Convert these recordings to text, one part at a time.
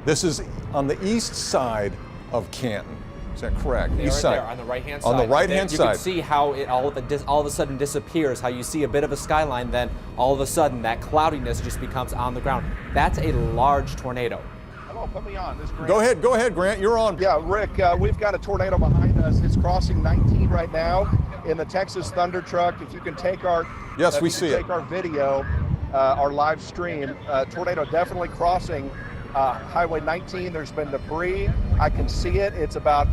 This is on the east side of Canton. Is that correct? East right side. there on the right-hand side. On the right-hand side. You can see how it all of a sudden disappears, how you see a bit of a skyline, then all of a sudden that cloudiness just becomes on the ground. That's a large tornado. Hello, put me on. This is Grant. Go ahead, Grant, you're on. Yeah, Rick, we've got a tornado behind us. It's crossing 19 right now in the Texas Thunder Truck. If you can take our take our video, our live stream, tornado definitely crossing Highway 19. There's been debris. I can see it. It's about,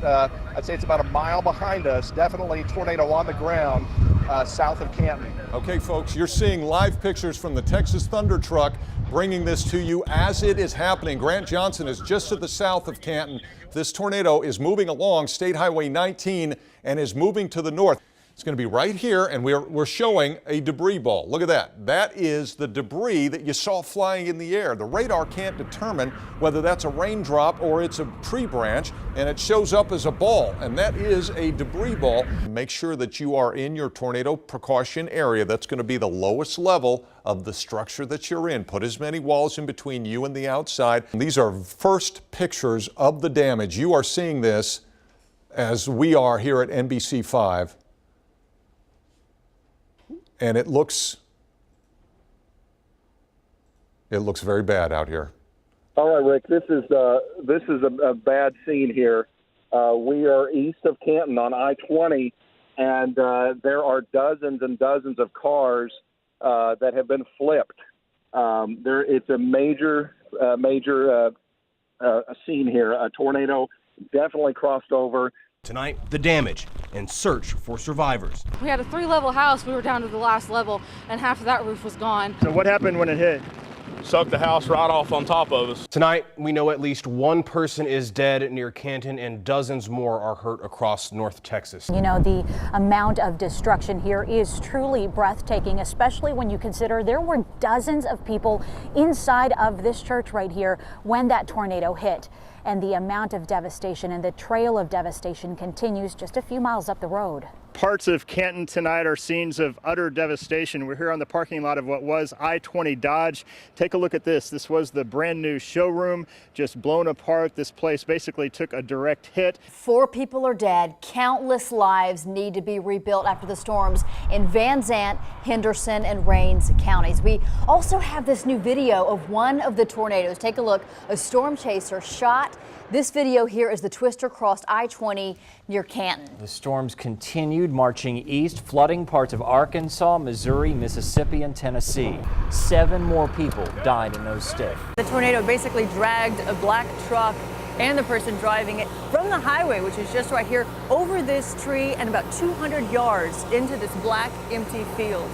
I'd say it's about a mile behind us. Definitely tornado on the ground south of Canton. Okay, folks, you're seeing live pictures from the Texas Thunder Truck bringing this to you as it is happening. Grant Johnson is just to the south of Canton. This tornado is moving along State Highway 19 and is moving to the north. It's going to be right here, and we're showing a debris ball. Look at that. That is the debris that you saw flying in the air. The radar can't determine whether that's a raindrop or it's a tree branch, and it shows up as a ball, and that is a debris ball. Make sure that you are in your tornado precaution area. That's going to be the lowest level of the structure that you're in. Put as many walls in between you and the outside. These are first pictures of the damage. You are seeing this as we are here at NBC5. And it looks very bad out here. All right, Rick, this is a bad scene here. We are east of Canton on I-20, and there are dozens and dozens of cars that have been flipped. It's a major scene here. A tornado definitely crossed over. Tonight, the damage and search for survivors. We had a 3-level house. We were down to the last level, and half of that roof was gone. So what happened when it hit? Sucked the house right off on top of us. Tonight, we know at least one person is dead near Canton and dozens more are hurt across North Texas. You know, the amount of destruction here is truly breathtaking, especially when you consider there were dozens of people inside of this church right here when that tornado hit. And the amount of devastation and the trail of devastation continues just a few miles up the road. Parts of Canton tonight are scenes of utter devastation. We're here on the parking lot of what was I-20 Dodge. Take a look at this. This was the brand new showroom, just blown apart. This place basically took a direct hit. 4 people are dead. Countless lives need to be rebuilt after the storms in Van Zant, Henderson, and Rains counties. We also have this new video of one of the tornadoes. Take a look. A storm chaser shot. This video here is the twister crossed I-20 near Canton. The storms continued marching east, flooding parts of Arkansas, Missouri, Mississippi, and Tennessee. 7 more people died in those states. The tornado basically dragged a black truck and the person driving it from the highway, which is just right here, over this tree and about 200 yards into this black, empty field.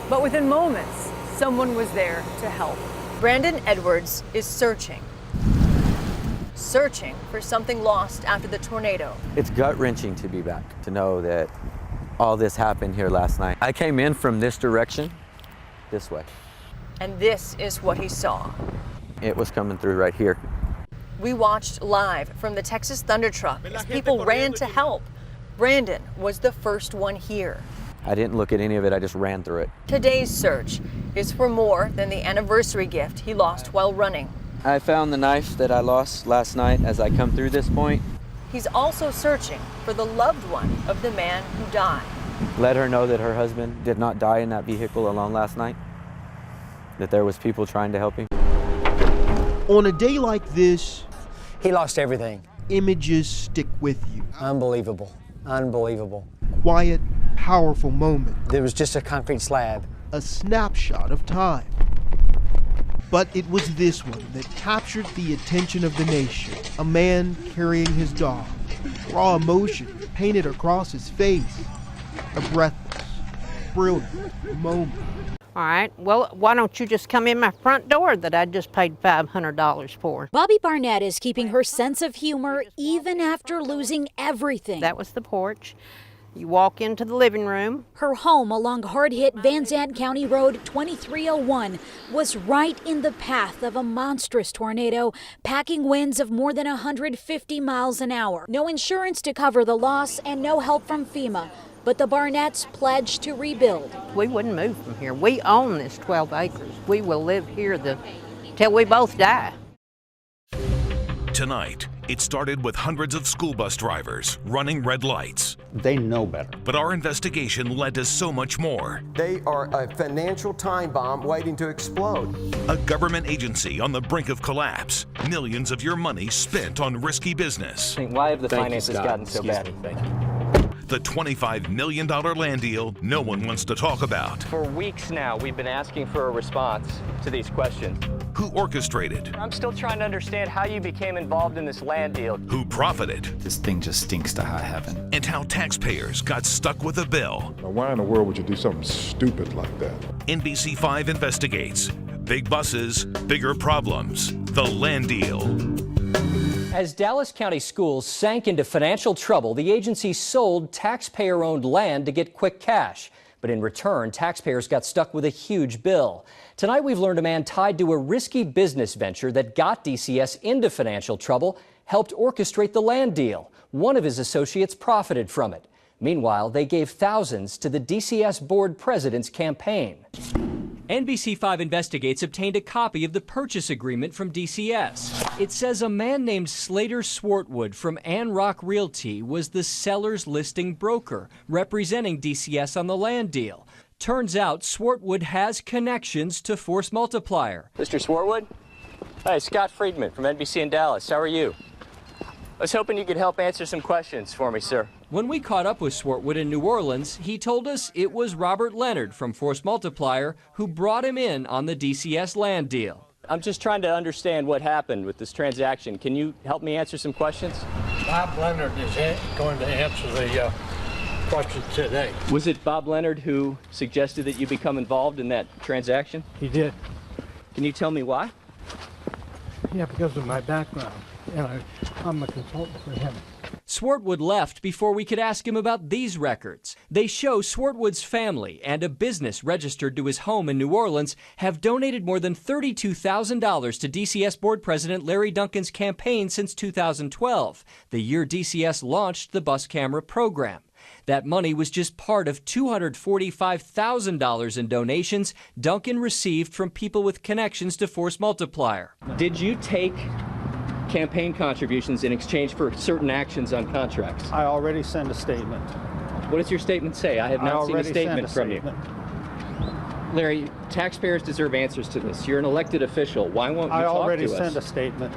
But within moments, someone was there to help. Brandon Edwards is searching for something lost after the tornado. It's gut-wrenching to be back, to know that all this happened here last night. I came in from this direction, this way. And this is what he saw. It was coming through right here. We watched live from the Texas Thunder Truck as people ran to help. Brandon was the first one here. I didn't look at any of it, I just ran through it. Today's search is for more than the anniversary gift he lost while running. I found the knife that I lost last night as I come through this point. He's also searching for the loved one of the man who died. Let her know that her husband did not die in that vehicle alone last night, that there was people trying to help him. On a day like this, he lost everything. Images stick with you. Unbelievable, unbelievable. Quiet, powerful moment. There was just a concrete slab. A snapshot of time. But it was this one that captured the attention of the nation. A man carrying his dog. Raw emotion painted across his face. A breathless, brilliant moment. All right, well, why don't you just come in my front door that I just paid $500 for? Bobby Barnett is keeping her sense of humor even after losing everything. That was the porch. You walk into the living room. Her home along hard-hit Van Zant County Road 2301 was right in the path of a monstrous tornado, packing winds of more than 150 miles an hour. No insurance to cover the loss and no help from FEMA. But the Barnetts pledged to rebuild. We wouldn't move from here. We own this 12 acres. We will live here till we both die. Tonight, it started with hundreds of school bus drivers running red lights. They know better. But our investigation led to so much more. They are a financial time bomb waiting to explode. A government agency on the brink of collapse. Millions of your money spent on risky business. Why have the finances gotten so bad? The $25 million land deal no one wants to talk about. For weeks now, we've been asking for a response to these questions. Who orchestrated? I'm still trying to understand how you became involved in this land deal. Who profited? This thing just stinks to high heaven. And how taxpayers got stuck with a bill. Now, why in the world would you do something stupid like that? NBC5 investigates. Big buses, bigger problems. The land deal. As Dallas County schools sank into financial trouble, the agency sold taxpayer-owned land to get quick cash. But in return, taxpayers got stuck with a huge bill. Tonight, we've learned a man tied to a risky business venture that got DCS into financial trouble helped orchestrate the land deal. One of his associates profited from it. Meanwhile, they gave thousands to the DCS board president's campaign. NBC5 Investigates obtained a copy of the purchase agreement from DCS. It says a man named Slater Swartwood from Ann Rock Realty was the seller's listing broker representing DCS on the land deal. Turns out Swartwood has connections to Force Multiplier. Mr. Swartwood? Hi, Scott Friedman from NBC in Dallas. How are you? I was hoping you could help answer some questions for me, sir. When we caught up with Swartwood in New Orleans, he told us it was Robert Leonard from Force Multiplier who brought him in on the DCS land deal. I'm just trying to understand what happened with this transaction. Can you help me answer some questions? Bob Leonard is going to answer the questions today. Was it Bob Leonard who suggested that you become involved in that transaction? He did. Can you tell me why? Yeah, because of my background. And I'm a consultant for him. Swartwood left before we could ask him about these records. They show Swartwood's family and a business registered to his home in New Orleans have donated more than $32,000 to DCS board president Larry Duncan's campaign since 2012, the year DCS launched the bus camera program. That money was just part of $245,000 in donations Duncan received from people with connections to Force Multiplier. Did you take campaign contributions in exchange for certain actions on contracts? I already sent a statement. What does your statement say? I have not seen a statement from you. Larry, taxpayers deserve answers to this. You're an elected official. Why won't you talk to us? I already sent a statement.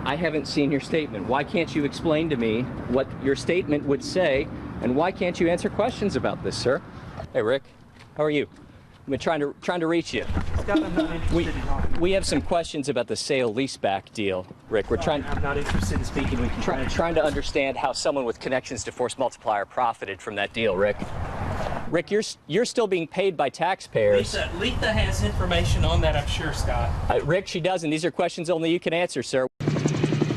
I haven't seen your statement. Why can't you explain to me what your statement would say, and why can't you answer questions about this, sir? Hey, Rick, how are you? I've been trying to reach you. We have some questions about the sale-leaseback deal, Rick. I'm not interested in speaking. We can trying to understand how someone with connections to Force Multiplier profited from that deal, Rick. Rick, you're still being paid by taxpayers. Letha has information on that, I'm sure, Scott. Rick, she doesn't. These are questions only you can answer, sir.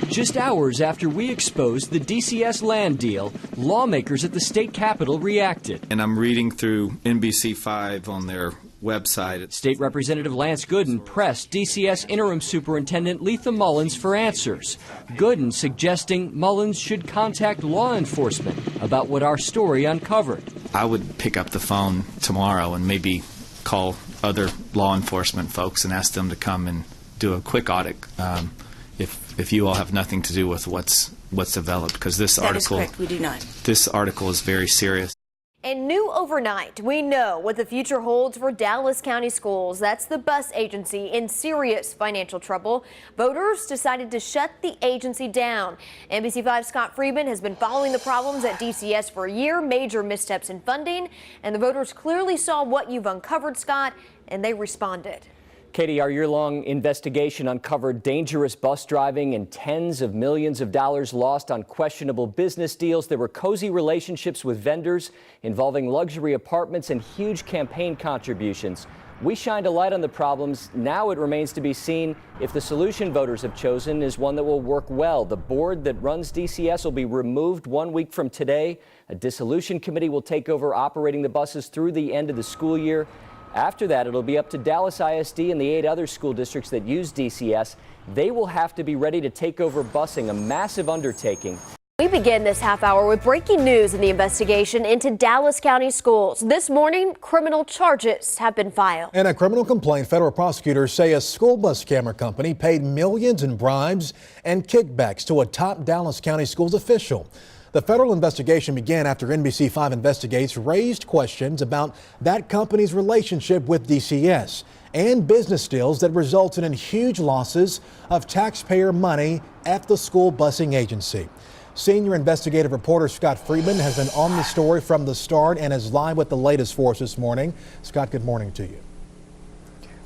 Just hours after we exposed the DCS land deal, lawmakers at the state capitol reacted. And I'm reading through NBC5 on their website. State Representative Lance Gooden pressed DCS Interim Superintendent Letha Mullins for answers. Gooden suggesting Mullins should contact law enforcement about what our story uncovered. I would pick up the phone tomorrow and maybe call other law enforcement folks and ask them to come and do a quick audit if you all have nothing to do with what's developed, because this article. That is correct. We do not. This article is very serious. And new overnight, we know what the future holds for Dallas County Schools. That's the bus agency in serious financial trouble. Voters decided to shut the agency down. NBC5's Scott Friedman has been following the problems at DCS for a year, major missteps in funding, and the voters clearly saw what you've uncovered, Scott, and they responded. Katie, our year-long investigation uncovered dangerous bus driving and tens of millions of dollars lost on questionable business deals. There were cozy relationships with vendors involving luxury apartments and huge campaign contributions. We shined a light on the problems. Now it remains to be seen if the solution voters have chosen is one that will work well. The board that runs DCS will be removed 1 week from today. A dissolution committee will take over operating the buses through the end of the school year. After that, it'll be up to Dallas ISD and the 8 other school districts that use DCS. They will have to be ready to take over busing, a massive undertaking. We begin this half hour with breaking news in the investigation into Dallas County schools. This morning, criminal charges have been filed. In a criminal complaint, federal prosecutors say a school bus camera company paid millions in bribes and kickbacks to a top Dallas County schools official. The federal investigation began after NBC5 Investigates raised questions about that company's relationship with DCS and business deals that resulted in huge losses of taxpayer money at the school busing agency. Senior investigative reporter Scott Friedman has been on the story from the start and is live with the latest for us this morning. Scott, good morning to you.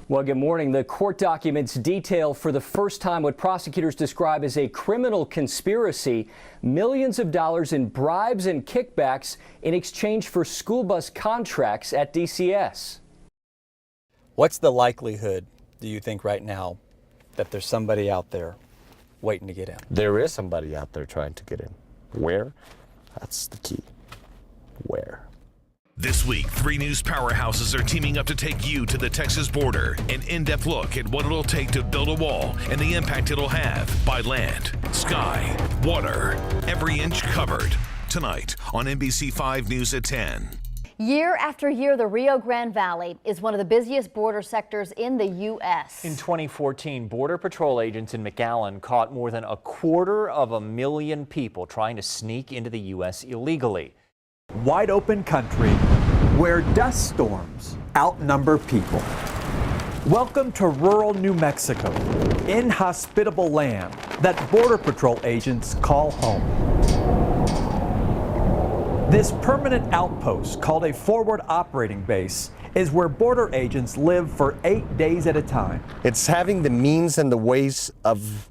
Well, good morning. The court documents detail for the first time what prosecutors describe as a criminal conspiracy, millions of dollars in bribes and kickbacks in exchange for school bus contracts at DCS. What's the likelihood, do you think right now, that there's somebody out there waiting to get in? There is somebody out there trying to get in. Where? That's the key. Where? This week, 3 news powerhouses are teaming up to take you to the Texas border. An in-depth look at what it'll take to build a wall and the impact it'll have by land, sky, water, every inch covered. Tonight on NBC5 News at 10. Year after year, the Rio Grande Valley is one of the busiest border sectors in the U.S. In 2014, Border Patrol agents in McAllen caught more than 250,000 people trying to sneak into the U.S. illegally. Wide open country where dust storms outnumber people. Welcome to rural New Mexico, inhospitable land that Border Patrol agents call home. This permanent outpost, called a forward operating base, is where border agents live for 8 days at a time. It's having the means and the ways of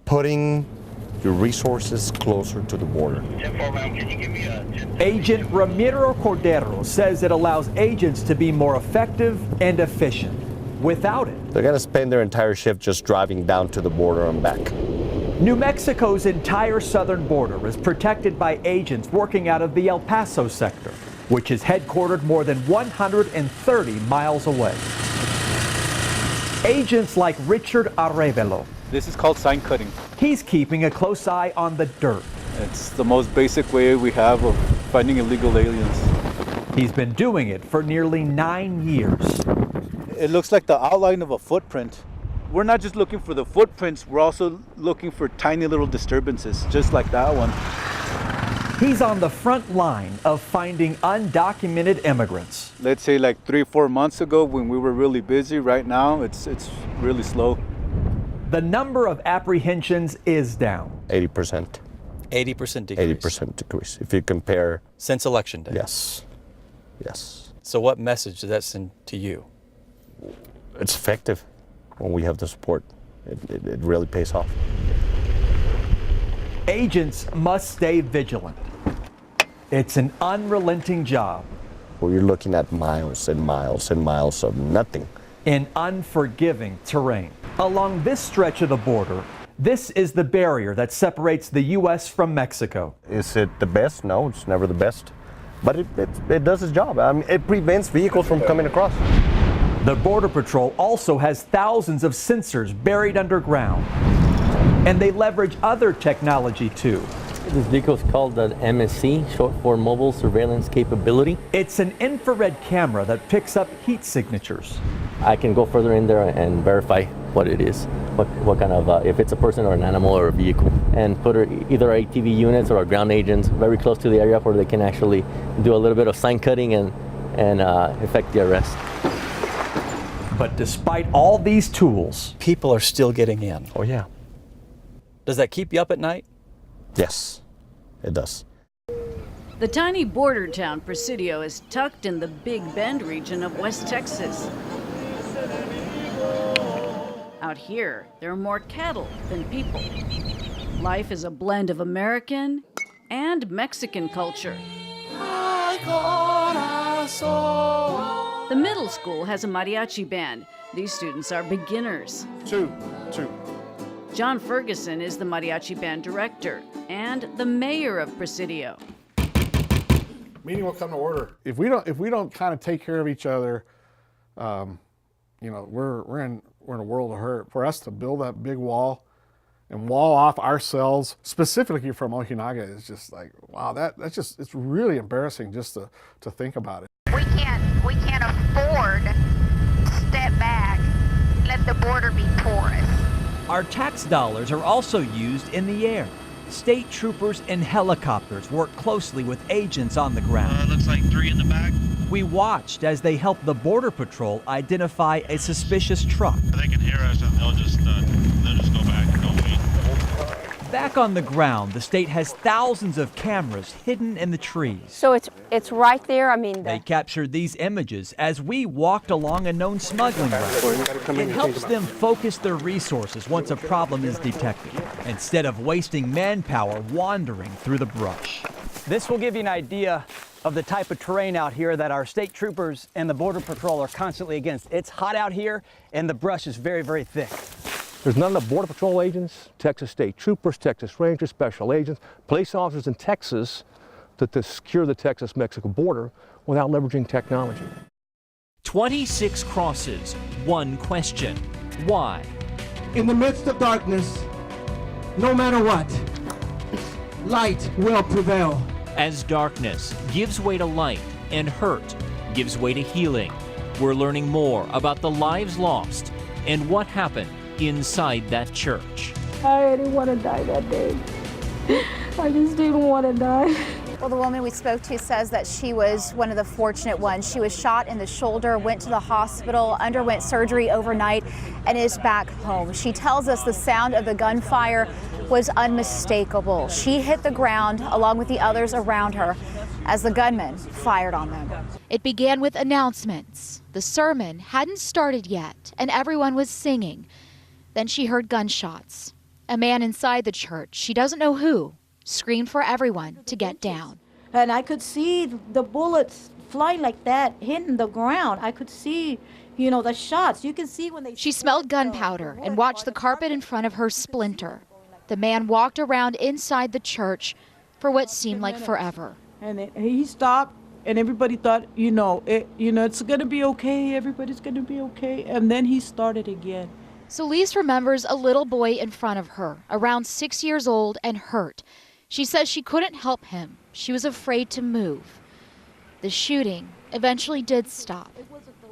putting your resources closer to the border. Agent Ramiro Cordero says it allows agents to be more effective and efficient. Without it, They're going to spend their entire shift just driving down to the border and back. New Mexico's entire southern border is protected by agents working out of the El Paso sector, which is headquartered more than 130 miles away. Agents like Richard Arevalo. This is called sign cutting. He's keeping a close eye on the dirt. It's the most basic way we have of finding illegal aliens. He's been doing it for nearly 9 years. It looks like the outline of a footprint. We're not just looking for the footprints, we're also looking for tiny little disturbances, just like that one. He's on the front line of finding undocumented immigrants. Let's say like 3-4 months ago when we were really busy. Right now, it's really slow. The number of apprehensions is down. 80%. 80% decrease. 80% decrease. If you compare. Since Election Day? Yes. Yes. So what message does that send to you? It's effective when we have the support. It really pays off. Agents must stay vigilant. It's an unrelenting job. Well, you're looking at miles and miles and miles of nothing. In unforgiving terrain. Along this stretch of the border, this is the barrier that separates the U.S. from Mexico. Is it the best? No, it's never the best. But it does its job. I mean, it prevents vehicles from coming across. The Border Patrol also has thousands of sensors buried underground. And they leverage other technology too. This vehicle is called the MSC, short for Mobile Surveillance Capability. It's an infrared camera that picks up heat signatures. I can go further in there and verify what it is, what kind of, if it's a person or an animal or a vehicle, and put either ATV units or our ground agents very close to the area where they can actually do a little bit of sign cutting and effect the arrest. But despite all these tools, people are still getting in. Oh yeah. Does that keep you up at night? Yes, it does. The tiny border town Presidio is tucked in the Big Bend region of West Texas. Out here, there are more cattle than people. Life is a blend of American and Mexican culture. The middle school has a mariachi band. These students are beginners. Two. John Ferguson is the mariachi band director and the mayor of Presidio. Meeting will come to order. If we don't kind of take care of each other, we're in a world of hurt. For us to build that big wall and wall off ourselves, specifically from Ojinaga, is just like, wow, that's just, it's really embarrassing just to think about it. We can't afford to step back, let the border be porous. Our tax dollars are also used in the air. State troopers and helicopters work closely with agents on the ground. Looks like 3 in the back. We watched as they helped the Border Patrol identify a suspicious truck. They can hear us and they'll just go back and don't wait. Back on the ground, the state has thousands of cameras hidden in the trees. So it's right there. I mean, They captured these images as we walked along a known smuggling route. It helps them focus their resources once a problem is detected, instead of wasting manpower wandering through the brush. This will give you an idea of the type of terrain out here that our state troopers and the Border Patrol are constantly against. It's hot out here and the brush is very, very thick. There's none of the Border Patrol agents, Texas State Troopers, Texas Rangers, special agents, police officers in Texas to secure the Texas-Mexico border without leveraging technology. 26 crosses, one question. Why? In the midst of darkness, no matter what, light will prevail. As darkness gives way to light and hurt gives way to healing, we're learning more about the lives lost and what happened inside that church. I didn't want to die that day. I just didn't want to die. Well, the woman we spoke to says that she was one of the fortunate ones. She was shot in the shoulder, went to the hospital, underwent surgery overnight, and is back home. She tells us the sound of the gunfire was unmistakable. She hit the ground along with the others around her as the gunman fired on them. It began with announcements. The sermon hadn't started yet, and everyone was singing. Then she heard gunshots. A man inside the church, she doesn't know who, screamed for everyone to get down. And I could see the bullets flying like that, hitting the ground. I could see, the shots. You can see when they... She smelled gunpowder and watched the carpet in front of her splinter. The man walked around inside the church for what seemed like forever. And he stopped, and everybody thought, it's going to be okay. Everybody's going to be okay. And then he started again. Solis remembers a little boy in front of her, around 6 years old and hurt. She says she couldn't help him. She was afraid to move. The shooting eventually did stop,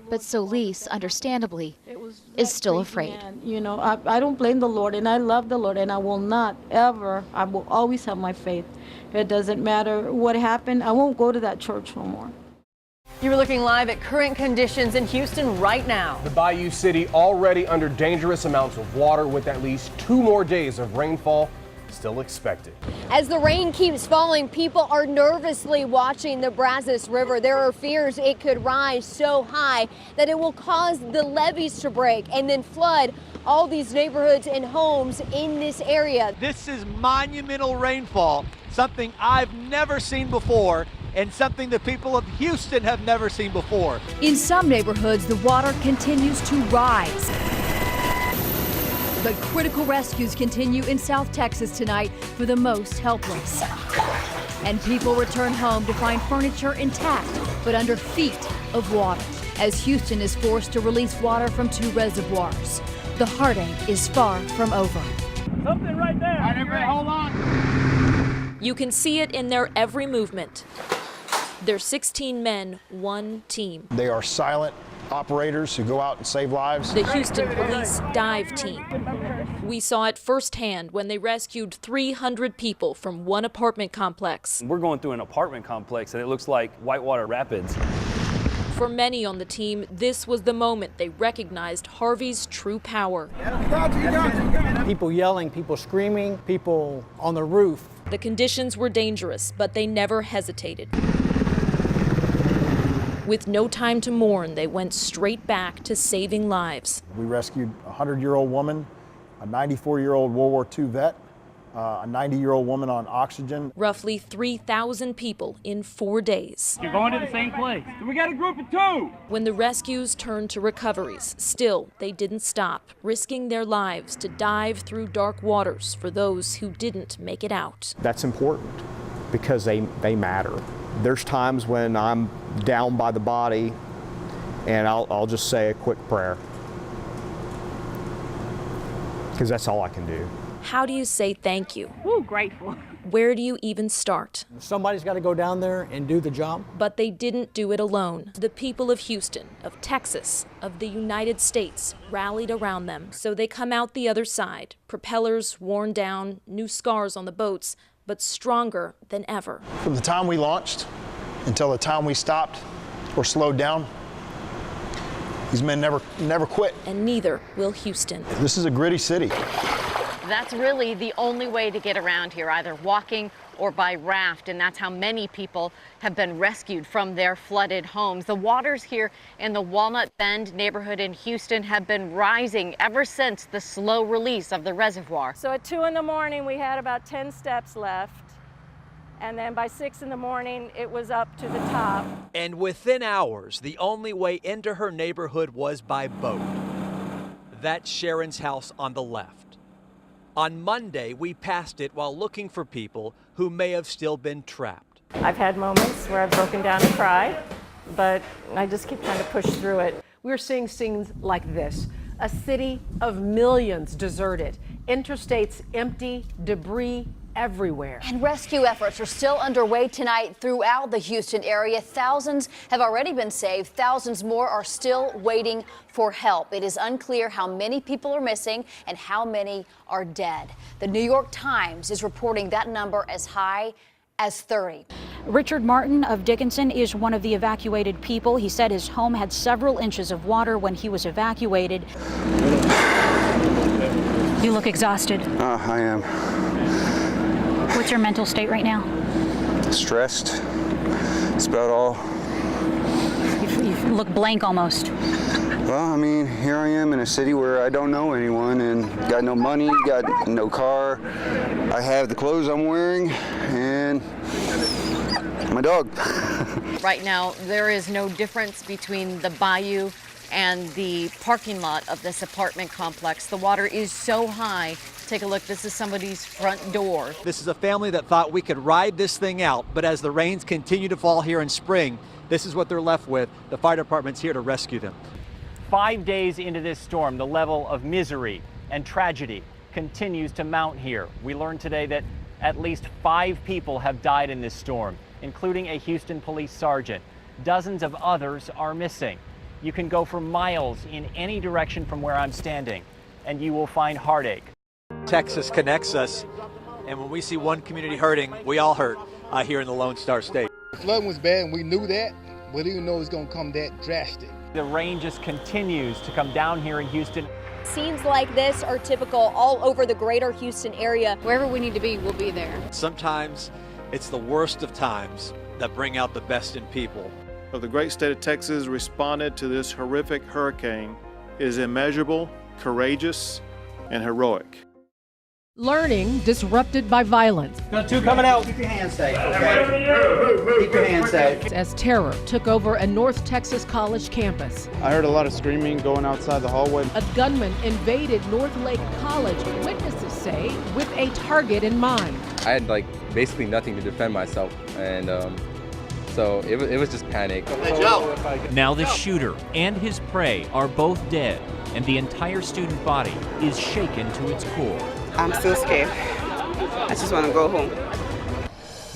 but Solis, understandably, is still afraid. I don't blame the Lord, and I love the Lord, and I will not ever, I will always have my faith. It doesn't matter what happened. I won't go to that church no more. You were looking live at current conditions in Houston right now. The Bayou City already under dangerous amounts of water with at least 2 more days of rainfall still expected. As the rain keeps falling, people are nervously watching the Brazos River. There are fears it could rise so high that it will cause the levees to break and then flood all these neighborhoods and homes in this area. This is monumental rainfall, something I've never seen before, and something the people of Houston have never seen before. In some neighborhoods, the water continues to rise. But critical rescues continue in South Texas tonight for the most helpless. And people return home to find furniture intact, but under feet of water, as Houston is forced to release water from 2 reservoirs. The heartache is far from over. Something right there. All right, everybody, hold on. You can see it in their every movement. They're 16 men, one team. They are silent operators who go out and save lives. The Houston Police Dive Team. We saw it firsthand when they rescued 300 people from one apartment complex. We're going through an apartment complex and it looks like Whitewater Rapids. For many on the team, this was the moment they recognized Harvey's true power. People yelling, people screaming, people on the roof. The conditions were dangerous, but they never hesitated. With no time to mourn, they went straight back to saving lives. We rescued a 100-year-old woman, a 94-year-old World War II vet, a 90-year-old woman on oxygen. Roughly 3,000 people in 4 days. You're going to the same place. We got a group of 2. When the rescues turned to recoveries, still they didn't stop, risking their lives to dive through dark waters for those who didn't make it out. That's important because they matter. There's times when I'm down by the body and I'll just say a quick prayer because that's all I can do. How do you say thank you? Ooh, grateful. Where do you even start? Somebody's got to go down there and do the job. But they didn't do it alone. The people of Houston, of Texas, of the United States rallied around them. So they come out the other side. Propellers worn down, new scars on the boats, but stronger than ever. From the time we launched until the time we stopped or slowed down, these men never quit. And neither will Houston. This is a gritty city. That's really the only way to get around here, either walking or by raft, and that's how many people have been rescued from their flooded homes. The waters here in the Walnut Bend neighborhood in Houston have been rising ever since the slow release of the reservoir. So at 2 in the morning, we had about 10 steps left. And then by 6 in the morning, it was up to the top. And within hours, the only way into her neighborhood was by boat. That's Sharon's house on the left. On Monday, we passed it while looking for people who may have still been trapped. I've had moments where I've broken down and cried, but I just keep trying to push through it. We're seeing scenes like this. A city of millions deserted, interstates empty, debris everywhere. And rescue efforts are still underway tonight throughout the Houston area. Thousands have already been saved. Thousands more are still waiting for help. It is unclear how many people are missing and how many are dead. The New York Times is reporting that number as high as 30. Richard Martin of Dickinson is one of the evacuated people. He said his home had several inches of water when he was evacuated. You look exhausted. I am. What's your mental state right now? Stressed. That's about all. You look blank almost. Well, I mean, here I am in a city where I don't know anyone and got no money, got no car. I have the clothes I'm wearing and my dog. Right now, there is no difference between the bayou and the parking lot of this apartment complex. The water is so high. Take a look, this is somebody's front door. This is a family that thought we could ride this thing out, but as the rains continue to fall here in spring, this is what they're left with. The fire department's here to rescue them. 5 days into this storm, the level of misery and tragedy continues to mount here. We learned today that at least 5 people have died in this storm, including a Houston police sergeant. Dozens of others are missing. You can go for miles in any direction from where I'm standing, and you will find heartache. Texas connects us, and when we see one community hurting, we all hurt here in the Lone Star State. The flooding was bad, and we knew that, but we didn't know it was going to come that drastic. The rain just continues to come down here in Houston. Scenes like this are typical all over the greater Houston area. Wherever we need to be, we'll be there. Sometimes it's the worst of times that bring out the best in people. So the great state of Texas responded to this horrific hurricane is immeasurable, courageous, and heroic. Learning disrupted by violence. Got 2 coming out. Keep your hands safe, okay? Keep your hands safe. As terror took over a North Texas college campus. I heard a lot of screaming going outside the hallway. A gunman invaded North Lake College, witnesses say, with a target in mind. I had basically nothing to defend myself, and so it was just panic. Now the shooter and his prey are both dead, and the entire student body is shaken to its core. I'm still scared. I just want to go home.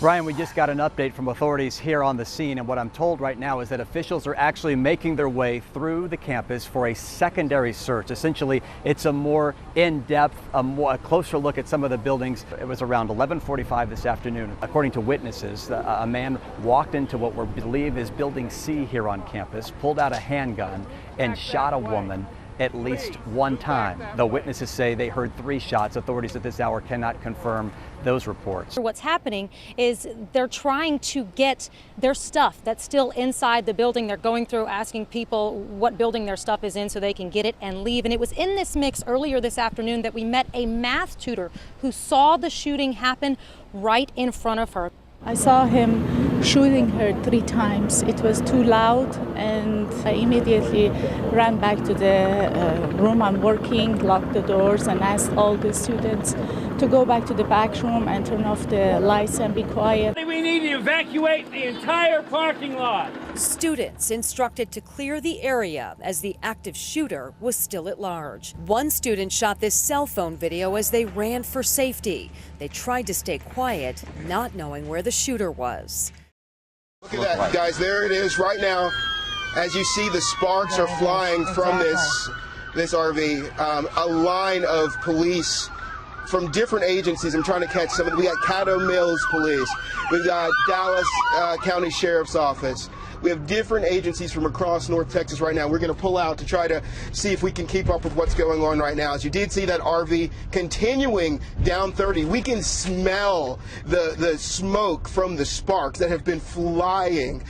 Brian, we just got an update from authorities here on the scene, and what I'm told right now is that officials are actually making their way through the campus for a secondary search. Essentially, it's a more in-depth, a closer look at some of the buildings. It was around 11:45 this afternoon. According to witnesses, a man walked into what we believe is Building C here on campus, pulled out a handgun, and shot a woman at least one time. The witnesses say they heard 3 shots. Authorities at this hour cannot confirm those reports. What's happening is they're trying to get their stuff that's still inside the building. They're going through asking people what building their stuff is in so they can get it and leave. And it was in this mix earlier this afternoon that we met a math tutor who saw the shooting happen right in front of her. I saw him shooting her 3 times. It was too loud, and I immediately ran back to the room I'm working, locked the doors, and asked all the students to go back to the back room and turn off the lights and be quiet. We need to evacuate the entire parking lot. Students instructed to clear the area as the active shooter was still at large. One student shot this cell phone video as they ran for safety. They tried to stay quiet, not knowing where the shooter was. Look at that, guys. There it is right now. As you see, the sparks are flying from this RV. A line of police from different agencies. I'm trying to catch some of them. We got Caddo Mills Police. We've got Dallas County Sheriff's Office. We have different agencies from across North Texas right now. We're going to pull out to try to see if we can keep up with what's going on right now. As you did see that RV continuing down 30, we can smell the smoke from the sparks that have been flying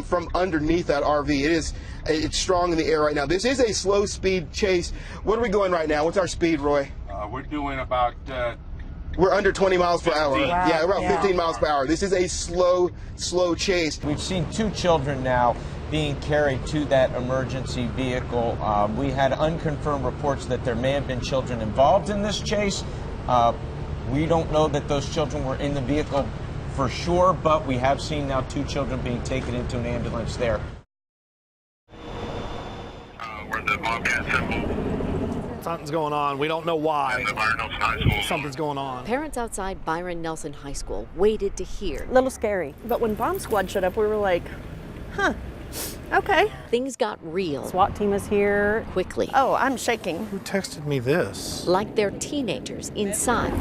from underneath that RV. It's strong in the air right now. This is a slow speed chase. What are we going right now? What's our speed, Roy? We're doing about we're under 20 miles per hour. Wow. Yeah, about 15 miles per hour. This is a slow chase. We've seen 2 children now being carried to that emergency vehicle. We had unconfirmed reports that there may have been children involved in this chase. We don't know that those children were in the vehicle for sure, but we have seen now 2 children being taken into an ambulance there. where the Bobcat symbol. Something's going on. We don't know why. Something's going on. Parents outside Byron Nelson High School waited to hear. A little scary. But when bomb squad showed up, we were like, huh, okay. Things got real. SWAT team is here. Quickly. Oh, I'm shaking. Who texted me this? Like they're teenagers inside.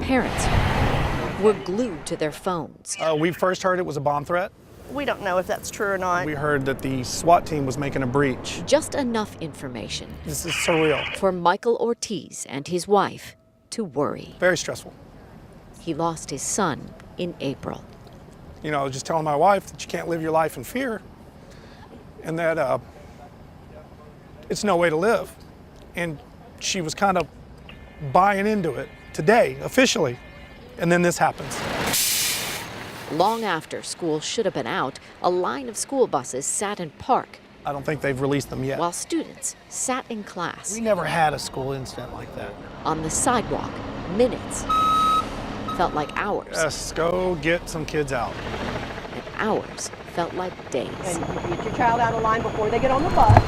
Parents were glued to their phones. We first heard it was a bomb threat. We don't know if that's true or not. We heard that the SWAT team was making a breach. Just enough information. This is surreal. For Michael Ortiz and his wife to worry. Very stressful. He lost his son in April. You know, just telling my wife that you can't live your life in fear and that it's no way to live. And she was kind of buying into it today, officially. And then this happens. Long after school should have been out, a line of school buses sat in park. I don't think they've released them yet. While students sat in class. We never had a school incident like that. On the sidewalk, minutes felt like hours. Yes, go get some kids out. And hours felt like days. And get your child out of line before they get on the bus.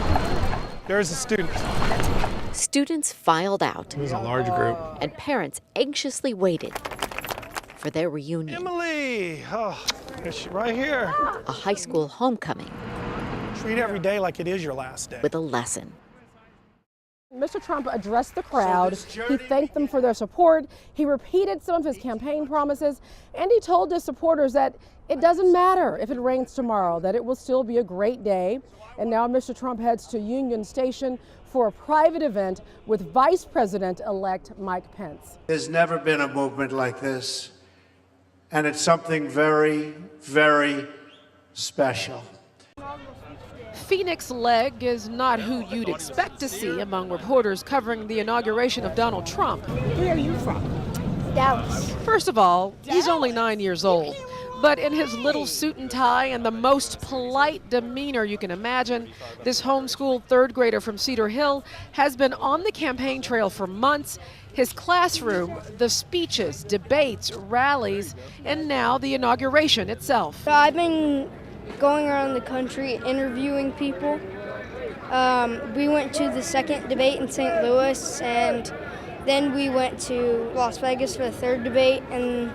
There's a student. Students filed out. It was a large group. And parents anxiously waited for their reunion. Emily! Oh, is she right here? A high school homecoming. Treat every day like it is your last day. With a lesson. Mr. Trump addressed the crowd. He thanked them for their support. He repeated some of his campaign promises, and he told his supporters that it doesn't matter if it rains tomorrow, that it will still be a great day. And now Mr. Trump heads to Union Station for a private event with Vice President-elect Mike Pence. There's never been a movement like this, and it's something very, very special. Phoenix Leg is not who you'd expect to see among reporters covering the inauguration of Donald Trump. Where are you from? Dallas. First of all, he's only 9 years old. But in his little suit and tie and the most polite demeanor you can imagine, this homeschooled third grader from Cedar Hill has been on the campaign trail for months. His classroom, the speeches, debates, rallies, and now the inauguration itself. I've been going around the country interviewing people. We went to the second debate in St. Louis, and then we went to Las Vegas for the third debate, and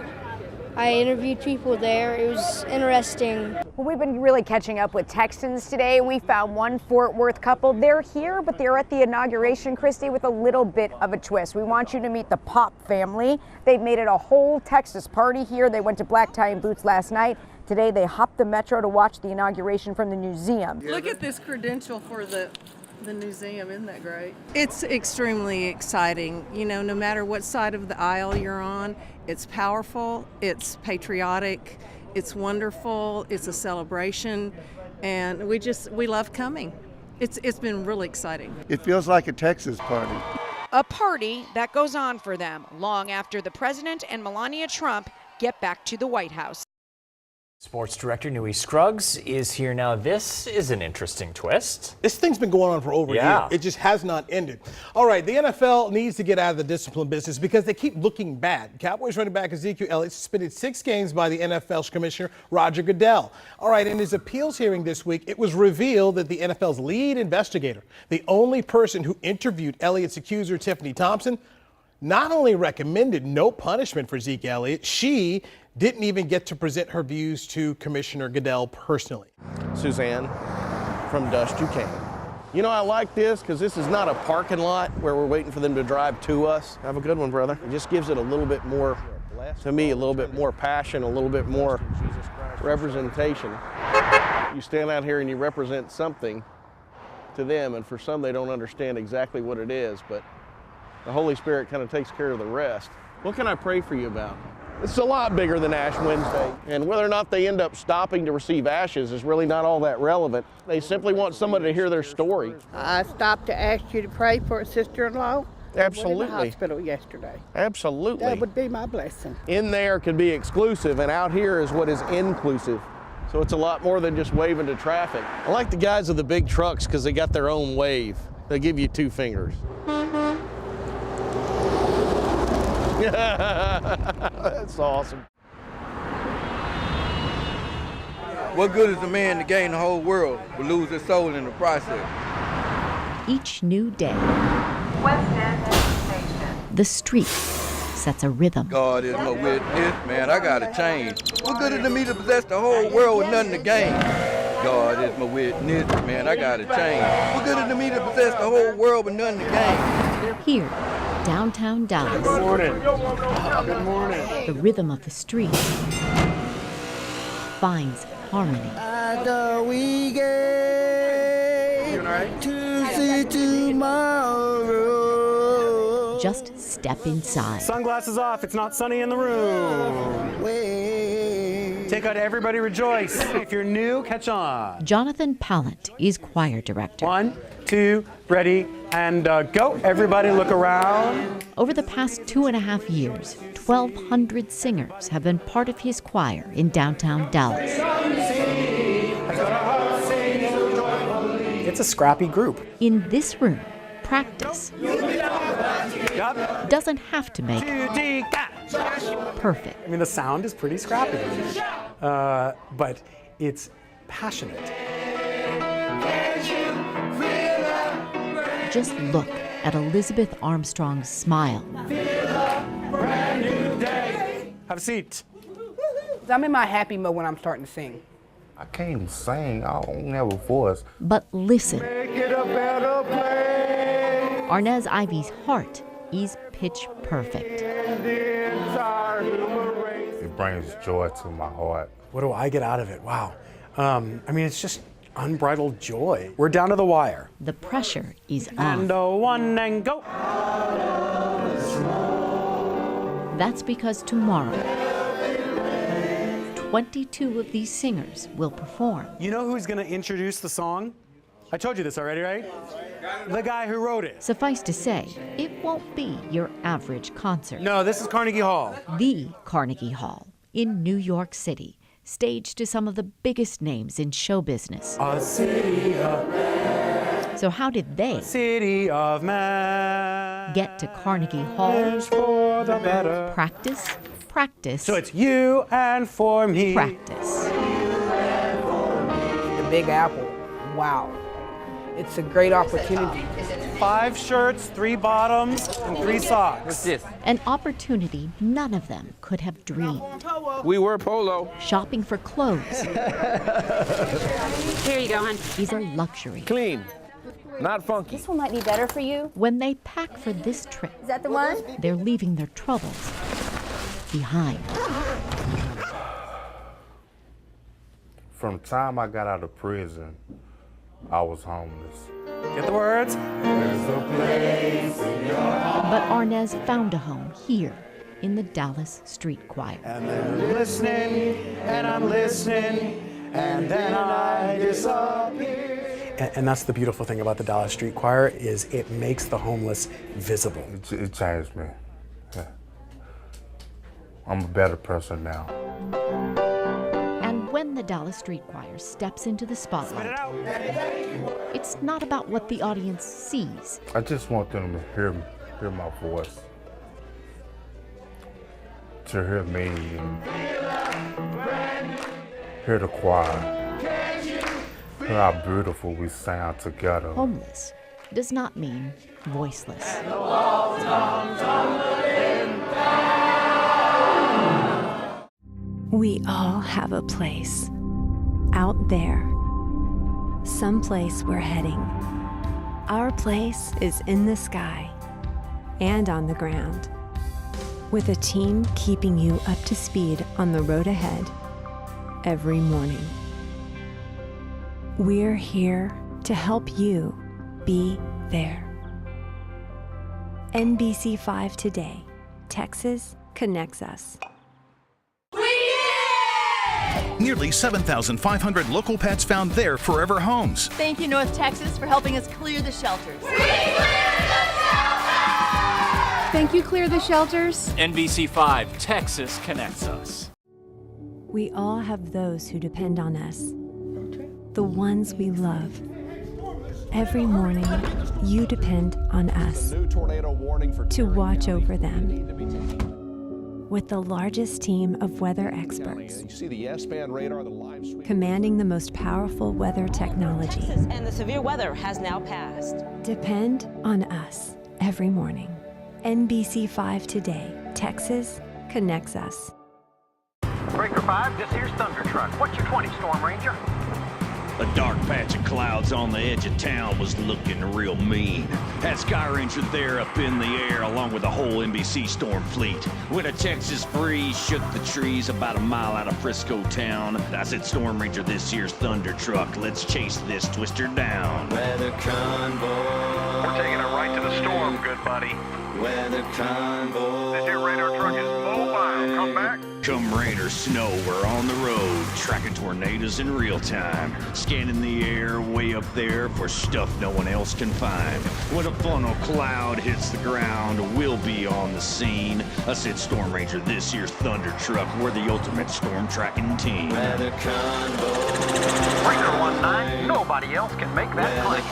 I interviewed people there. It was interesting. Well, we've been really catching up with Texans today. We found one Fort Worth couple. They're here, but they're at the inauguration, Christy, with a little bit of a twist. We want you to meet the Pop family. They've made it a whole Texas party here. They went to Black Tie and Boots last night. Today, they hopped the metro to watch the inauguration from the museum. Look at this credential for the museum. Isn't that great? It's extremely exciting. You know, no matter what side of the aisle you're on, it's powerful, it's patriotic, it's wonderful, it's a celebration, and we love coming. It's been really exciting. It feels like a Texas party. A party that goes on for them long after the president and Melania Trump get back to the White House. Sports director Nui Scruggs is here now. This is an interesting twist. This thing's been going on for over a year. It just has not ended. All right, the NFL needs to get out of the discipline business because they keep looking bad. Cowboys running back Ezekiel Elliott suspended 6 games by the NFL's commissioner, Roger Goodell. All right, in his appeals hearing this week, it was revealed that the NFL's lead investigator, the only person who interviewed Elliott's accuser, Tiffany Thompson, not only recommended no punishment for Zeke Elliott, she didn't even get to present her views to Commissioner Goodell personally. Suzanne, from Dust You Came. You know, I like this because this is not a parking lot where we're waiting for them to drive to us. Have a good one, brother. It just gives it a little bit more, to me, a little bit more passion, a little bit more representation. You stand out here and you represent something to them, and for some they don't understand exactly what it is, but the Holy Spirit kind of takes care of the rest. What can I pray for you about? It's a lot bigger than Ash Wednesday, and whether or not they end up stopping to receive ashes is really not all that relevant. They simply want somebody to hear their story. I stopped to ask you to pray for a sister-in-law. Absolutely. In the hospital yesterday. Absolutely. That would be my blessing. In there can be exclusive, and out here is what is inclusive. So it's a lot more than just waving to traffic. I like the guys with the big trucks because they got their own wave. They give you 2 fingers. That's awesome. What good is a man to gain the whole world but lose his soul in the process? Each new day, the street sets a rhythm. God is my witness, man, I gotta change. What good is it to me to possess the whole world with nothing to gain? God is my witness, man, I gotta change. What good is it to me to possess the whole world with nothing to gain? Here, downtown Dallas. Good morning. Good morning. The rhythm of the street finds harmony. We get to see tomorrow. Just step inside. Sunglasses off, it's not sunny in the room. Take out Everybody Rejoice. If you're new, catch on. Jonathan Pallant is choir director. 1, 2, ready, and go. Everybody look around. Over the past 2.5 years, 1,200 singers have been part of his choir in downtown Dallas. It's a scrappy group. In this room, practice doesn't have to make perfect. I mean, the sound is pretty scrappy, but it's passionate. Just look at Elizabeth Armstrong's smile. Have a seat. I'm in my happy mode when I'm starting to sing. I can't even sing. I don't have a voice. But listen. Arnez Ivy's heart is pitch perfect. It brings joy to my heart. What do I get out of it? Wow. I mean, it's just unbridled joy. We're down to the wire. The pressure is on. And a 1 and go. That's because tomorrow, 22 of these singers will perform. You know who's going to introduce the song? I told you this already, right? The guy who wrote it. Suffice to say, it won't be your average concert. No, this is Carnegie Hall. The Carnegie Hall in New York City, staged to some of the biggest names in show business. A city of men. So how did they, City of Men, get to Carnegie Hall? For the better. Practice, practice. So it's you and for me. Practice. The Big Apple, wow. It's a great opportunity. 5 shirts, 3 bottoms, and 3 socks. What's this? An opportunity none of them could have dreamed. We wear polo. Shopping for clothes. Here you go, hon. Is a luxury. Clean, not funky. This one might be better for you. When they pack for this trip, Is that the one? they're leaving their troubles behind. From the time I got out of prison, I was homeless. Get the words? But Arnez found a home here in the Dallas Street Choir. And then listening, and I'm listening, and then I disappear. And that's the beautiful thing about the Dallas Street Choir is it makes the homeless visible. It changed me. Yeah. I'm a better person now. And when When the Dallas Street Choir steps into the spotlight, it's not about what the audience sees. I just want them to hear my voice, to hear me, and hear the choir, hear how beautiful we sound together. Homeless does not mean voiceless. We all have a place out there, someplace we're heading. Our place is in the sky and on the ground, with a team keeping you up to speed on the road ahead every morning. We're here to help you be there. NBC5 Today, Texas connects us. Nearly 7,500 local pets found their forever homes. Thank you, North Texas, for helping us clear the shelters. Thank you, Clear the Shelters. NBC5 Texas connects us. We all have those who depend on us, the ones we love. Every morning, you depend on us to watch over them. With the largest team of weather experts, commanding the most powerful weather technology. And the severe weather has now passed. Depend on us every morning. NBC5 Today, Texas connects us. Breaker 5, this here's Thunder Truck. What's your 20, Storm Ranger? A dark patch of clouds on the edge of town was looking real mean. Had Sky Ranger there up in the air along with the whole NBC storm fleet. When a Texas breeze shook the trees about a mile out of Frisco town, I said, Storm Ranger, this here's Thunder Truck. Let's chase this twister down. Weather convoy. We're taking it right to the storm, good buddy. Weather convoy. This here radar truck is mobile. Come back. Come rain or snow, we're on the road, tracking tornadoes in real time, scanning the air way up there for stuff no one else can find. When a funnel cloud hits the ground, we'll be on the scene. I said, Storm Ranger, this here's Thunder Truck. We're the ultimate storm tracking team. Weather convoy. Breaker 19, nobody else can make that click.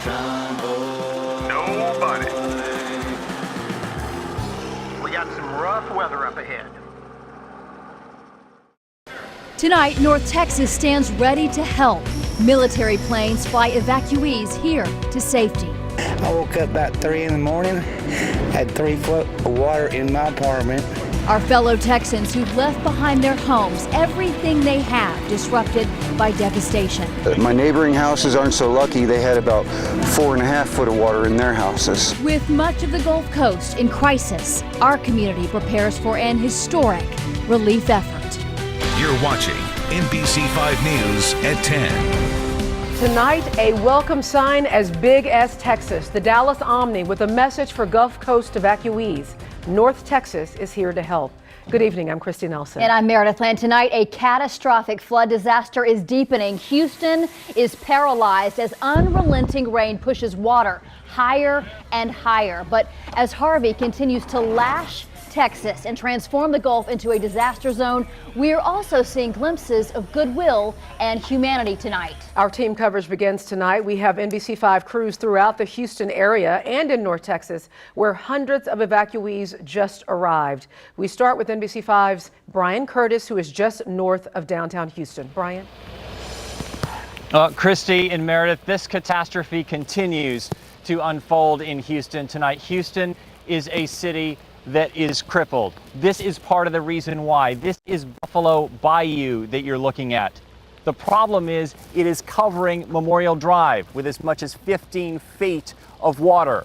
Nobody. We got some rough weather up ahead. Tonight, North Texas stands ready to help. Military planes fly evacuees here to safety. I woke up about 3 in the morning, had 3 foot of water in my apartment. Our fellow Texans who've left behind their homes, everything they have disrupted by devastation. My neighboring houses aren't so lucky. They had about 4.5 foot of water in their houses. With much of the Gulf Coast in crisis, our community prepares for an historic relief effort. You're watching NBC5 News at 10. Tonight, a welcome sign as big as Texas. The Dallas Omni with a message for Gulf Coast evacuees. North Texas is here to help. Good evening, I'm Christy Nelson. And I'm Meredith Land. Tonight, a catastrophic flood disaster is deepening. Houston is paralyzed as unrelenting rain pushes water higher and higher. But as Harvey continues to lash Texas and transform the Gulf into a disaster zone, we're also seeing glimpses of goodwill and humanity tonight. Our team coverage begins tonight. We have NBC5 crews throughout the Houston area and in North Texas, where hundreds of evacuees just arrived. We start with NBC5's Brian Curtis, who is just north of downtown Houston. Brian? Christy and Meredith, this catastrophe continues to unfold in Houston tonight. Houston is a city that is crippled. This is part of the reason why. This is Buffalo Bayou that you're looking at. The problem is it is covering Memorial Drive with as much as 15 feet of water.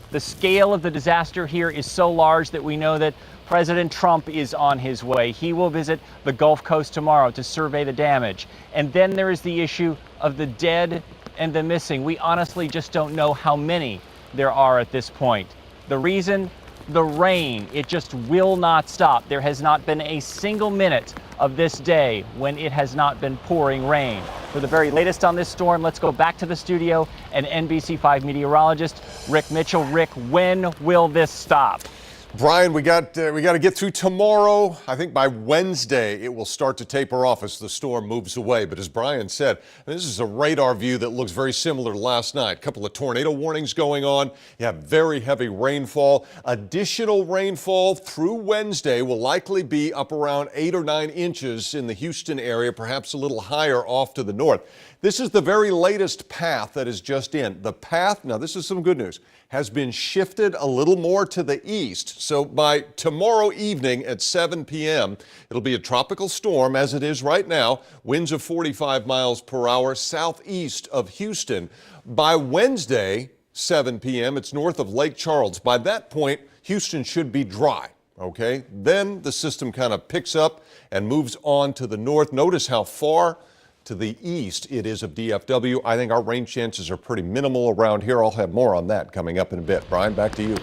The scale of the disaster here is so large that we know that President Trump is on his way. He will visit the Gulf Coast tomorrow to survey the damage. And then there is the issue of the dead and the missing. We honestly just don't know how many there are at this point. The reason? The rain. It just will not stop. There has not been a single minute of this day when it has not been pouring rain. For the very latest on this storm, let's go back to the studio and NBC5 meteorologist Rick Mitchell. Rick, when will this stop? Brian, we got to get through tomorrow. I think by Wednesday it will start to taper off as the storm moves away. But as Brian said, this is a radar view that looks very similar to last night. A couple of tornado warnings going on. You have very heavy rainfall. Additional rainfall through Wednesday will likely be up around 8 or 9 inches in the Houston area, perhaps a little higher off to the north. This is the very latest path that is just in. The path, now this is some good news, has been shifted a little more to the east. So by tomorrow evening at 7 p.m., it'll be a tropical storm as it is right now, winds of 45 miles per hour southeast of Houston. By Wednesday, 7 p.m., it's north of Lake Charles. By that point, Houston should be dry, okay? Then the system kind of picks up and moves on to the north. Notice how far to the east it is of DFW. I think our rain chances are pretty minimal around here. I'll have more on that coming up in a bit. Brian, back to you.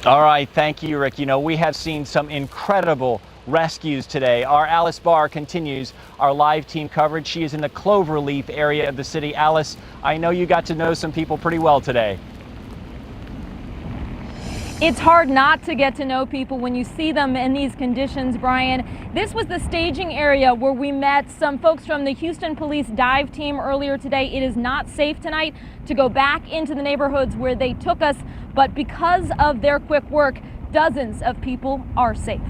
All right, thank you, Rick. You know, we have seen some incredible rescues today. Our Alice Barr continues our live team coverage. She is in the Cloverleaf area of the city. Alice, I know you got to know some people pretty well today. It's hard not to get to know people when you see them in these conditions, Brian. This was the staging area where we met some folks from the Houston Police dive team earlier today. It is not safe tonight to go back into the neighborhoods where they took us, but because of their quick work, dozens of people are safe.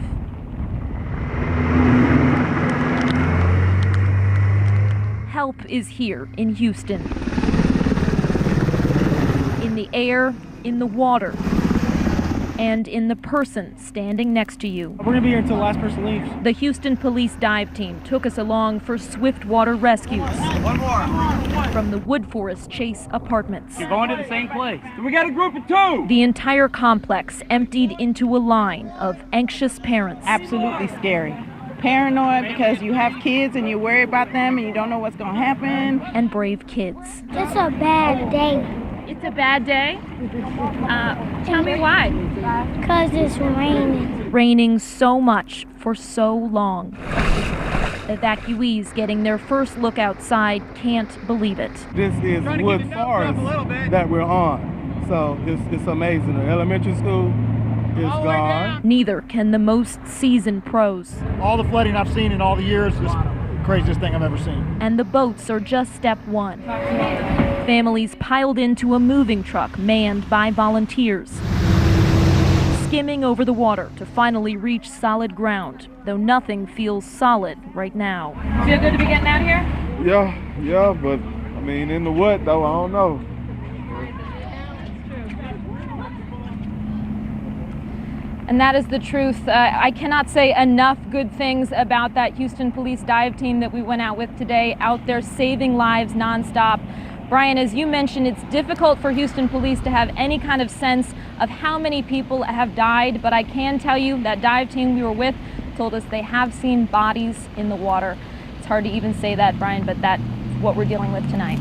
Help is here in Houston. In the air, in the water, and in the person standing next to you. We're gonna be here until the last person leaves. The Houston Police dive team took us along for swift water rescues. One more. From the Wood Forest Chase apartments. You're going to the same place. We got a group of 2. The entire complex emptied into a line of anxious parents. Absolutely scary. Paranoid because you have kids and you worry about them and you don't know what's gonna happen. And brave kids. It's a bad day. It's a bad day? Tell me why. Because it's raining. Raining so much for so long. Evacuees getting their first look outside can't believe it. This is Wood Forest that we're on. So it's amazing. The elementary school is gone. Neither can the most seasoned pros. All the flooding I've seen in all the years is the craziest thing I've ever seen. And the boats are just step one. Families piled into a moving truck manned by volunteers, skimming over the water to finally reach solid ground, though nothing feels solid right now. Feel good to be getting out here? Yeah, but I mean, in the wood though, I don't know. And that is the truth. I cannot say enough good things about that Houston Police dive team that we went out with today, out there saving lives nonstop. Brian, as you mentioned, it's difficult for Houston Police to have any kind of sense of how many people have died, but I can tell you that dive team we were with told us they have seen bodies in the water. It's hard to even say that, Brian, but that's what we're dealing with tonight.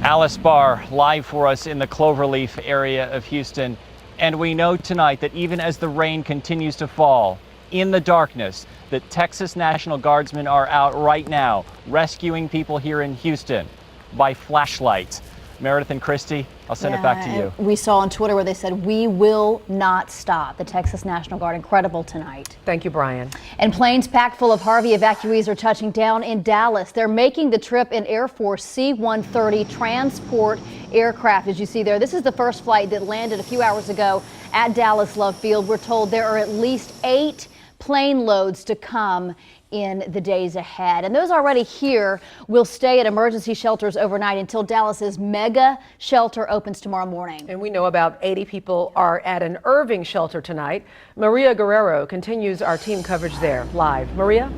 Alice Barr live for us in the Cloverleaf area of Houston. And we know tonight that even as the rain continues to fall in the darkness, that Texas National Guardsmen are out right now rescuing people here in Houston by flashlight. Meredith and Christy, I'll send it back to you. We saw on Twitter where they said, "We will not stop." The Texas National Guard, incredible tonight. Thank you, Brian. And planes packed full of Harvey evacuees are touching down in Dallas. They're making the trip in Air Force C-130 transport aircraft, as you see there. This is the first flight that landed a few hours ago at Dallas Love Field. We're told there are at least 8 plane loads to come in the days ahead. And those already here will stay at emergency shelters overnight until Dallas's mega shelter opens tomorrow morning. And we know about 80 people are at an Irving shelter tonight. Maria Guerrero continues our team coverage there live. Maria?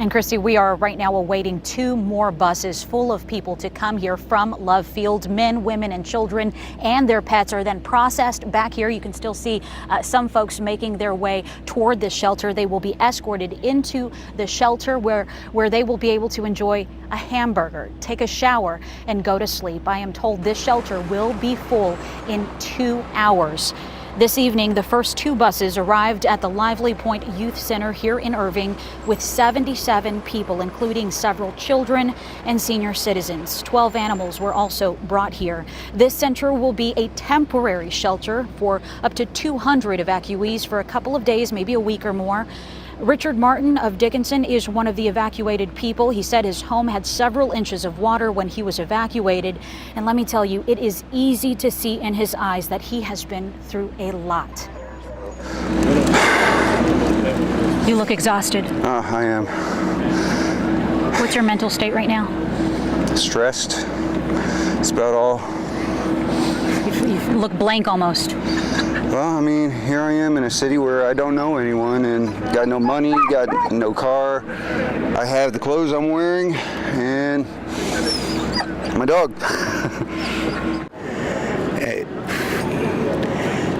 And Christy, we are right now awaiting 2 more buses full of people to come here from Love Field. Men, women, and children and their pets are then processed back here. You can still see some folks making their way toward this shelter. They will be escorted into the shelter where they will be able to enjoy a hamburger, take a shower, and go to sleep. I am told this shelter will be full in 2 hours. This evening, the first 2 buses arrived at the Lively Point Youth Center here in Irving with 77 people, including several children and senior citizens. 12 animals were also brought here. This center will be a temporary shelter for up to 200 evacuees for a couple of days, maybe a week or more. Richard Martin of Dickinson is one of the evacuated people. He said his home had several inches of water when he was evacuated. And let me tell you, it is easy to see in his eyes that he has been through a lot. You look exhausted. I am. What's your mental state right now? Stressed. That's about all. You look blank almost. Well, I mean, here I am in a city where I don't know anyone and got no money, got no car. I have the clothes I'm wearing and my dog.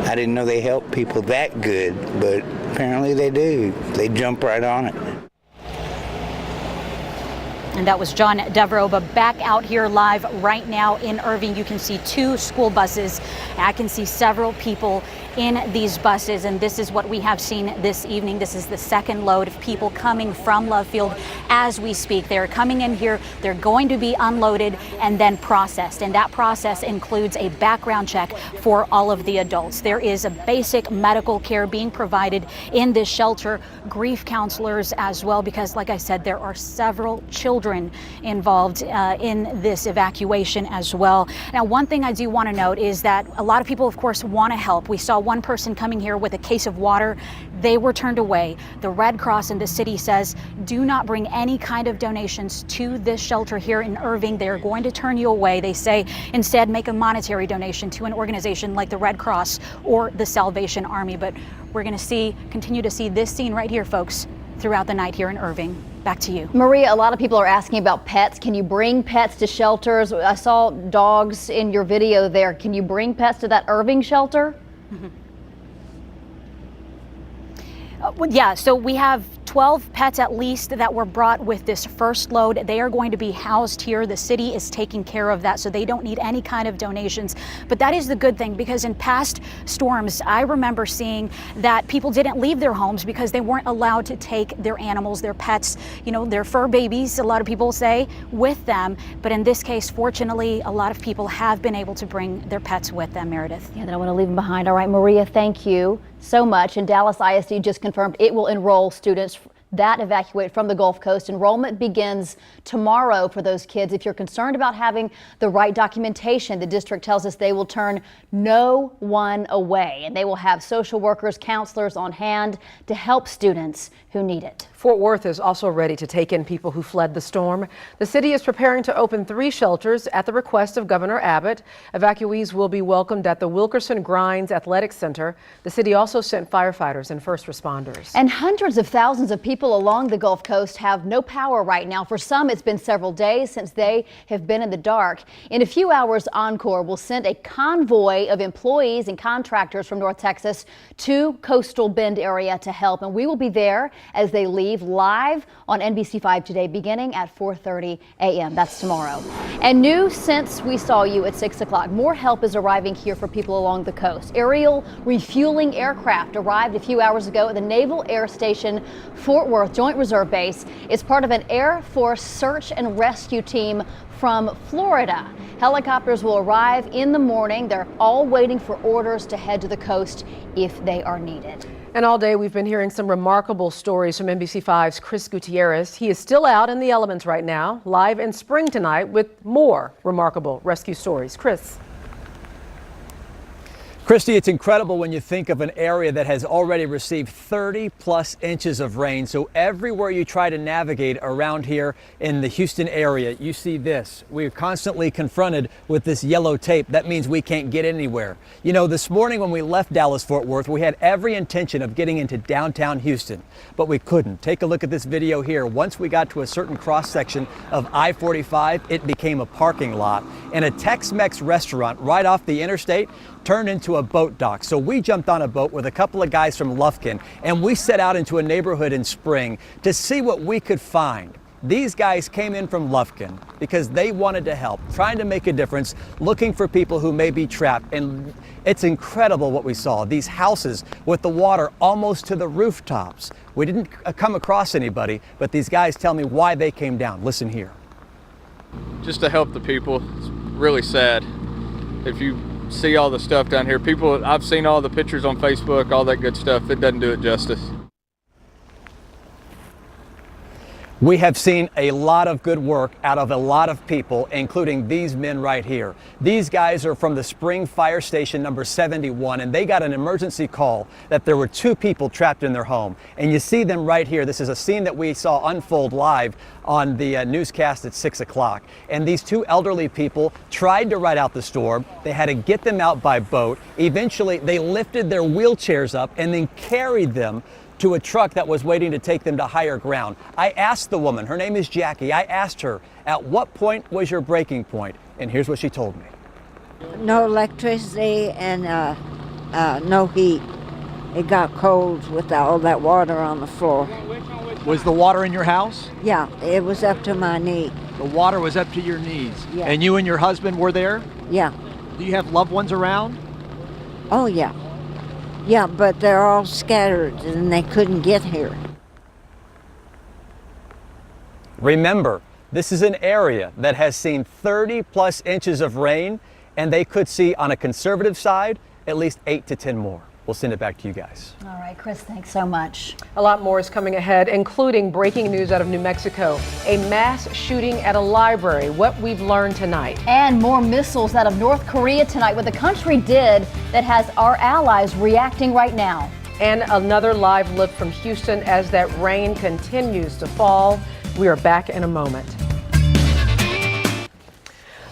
I didn't know they help people that good, but apparently they do. They jump right on it. And that was John Devereaux, but back out here live right now in Irving, you can see 2 school buses. I can see several people in these buses, and this is what we have seen this evening. This is the second load of people coming from Love Field as we speak. They're coming in here, they're going to be unloaded and then processed, and that process includes a background check for all of the adults. There is a basic medical care being provided in this shelter, grief counselors as well, because like I said, there are several children involved in this evacuation as well. Now, one thing I do want to note is that a lot of people, of course, want to help. We saw one person coming here with a case of water. They were turned away. The Red Cross in the city says, do not bring any kind of donations to this shelter here in Irving. They are going to turn you away. They say instead make a monetary donation to an organization like the Red Cross or the Salvation Army. But we're going to continue to see this scene right here, folks, throughout the night here in Irving. Back to you. Maria, a lot of people are asking about pets. Can you bring pets to shelters? I saw dogs in your video there. Can you bring pets to that Irving shelter? Yeah, so we have 12 pets at least that were brought with this first load. They are going to be housed here. The city is taking care of that, so they don't need any kind of donations. But that is the good thing, because in past storms, I remember seeing that people didn't leave their homes because they weren't allowed to take their animals, their pets, their fur babies, a lot of people say, with them. But in this case, fortunately, a lot of people have been able to bring their pets with them, Meredith. Yeah, they don't want to leave them behind. All right, Maria, thank you so much. And Dallas ISD just confirmed it will enroll students that evacuate from the Gulf Coast. Enrollment begins tomorrow for those kids. If you're concerned about having the right documentation, the district tells us they will turn no one away, and they will have social workers, counselors on hand to help students who need it. Fort Worth is also ready to take in people who fled the storm. The city is preparing to open 3 shelters at the request of Governor Abbott. Evacuees will be welcomed at the Wilkerson Grimes Athletic Center. The city also sent firefighters and first responders. And hundreds of thousands of people along the Gulf Coast have no power right now. For some, it's been several days since they have been in the dark. In a few hours, Encore will send a convoy of employees and contractors from North Texas to Coastal Bend area to help. And we will be there as they leave live on NBC5 today, beginning at 4:30 a.m. That's tomorrow. And new since we saw you at 6 o'clock, more help is arriving here for people along the coast. Aerial refueling aircraft arrived a few hours ago at the Naval Air Station Fort Worth Joint Reserve Base. It's part of an Air Force search and rescue team from Florida. Helicopters will arrive in the morning. They're all waiting for orders to head to the coast if they are needed. And all day we've been hearing some remarkable stories from NBC5's Chris Gutierrez. He is still out in the elements right now, live in Spring tonight with more remarkable rescue stories. Chris. Christy, it's incredible when you think of an area that has already received 30+ inches of rain. So everywhere you try to navigate around here in the Houston area, you see this. We're constantly confronted with this yellow tape. That means we can't get anywhere. This morning when we left Dallas-Fort Worth, we had every intention of getting into downtown Houston, but we couldn't. Take a look at this video here. Once we got to a certain cross section of I-45, it became a parking lot, and a Tex-Mex restaurant right off the interstate turned into a boat dock. So we jumped on a boat with a couple of guys from Lufkin, and we set out into a neighborhood in Spring to see what we could find. These guys came in from Lufkin because they wanted to help, trying to make a difference, looking for people who may be trapped. And it's incredible what we saw. These houses with the water almost to the rooftops. We didn't come across anybody, but these guys tell me why they came down. Listen here. Just to help the people. It's really sad. If you see all the stuff down here, people, I've seen all the pictures on Facebook, all that good stuff. It doesn't do it justice. We have seen a lot of good work out of a lot of people, including these men right here. These guys are from the Spring Fire Station number 71, and they got an emergency call that there were 2 people trapped in their home. And you see them right here. This is a scene that we saw unfold live on the newscast at 6 o'clock. And these 2 elderly people tried to ride out the storm. They had to get them out by boat. Eventually, they lifted their wheelchairs up and then carried them to a truck that was waiting to take them to higher ground. I asked the woman, her name is Jackie, I asked her, at what point was your breaking point? And here's what she told me. No electricity and no heat. It got cold with all that water on the floor. Was the water in your house? Yeah, it was up to my knee. The water was up to your knees? Yeah. And you and your husband were there? Yeah. Do you have loved ones around? Oh, yeah. Yeah, but they're all scattered and they couldn't get here. Remember, this is an area that has seen 30 plus inches of rain, and they could see on a conservative side at least 8 to 10 more. We'll send it back to you guys. All right, Chris, thanks so much. A lot more is coming ahead, including breaking news out of New Mexico, a mass shooting at a library, what we've learned tonight. And more missiles out of North Korea tonight, what the country did that has our allies reacting right now. And another live look from Houston as that rain continues to fall. We are back in a moment.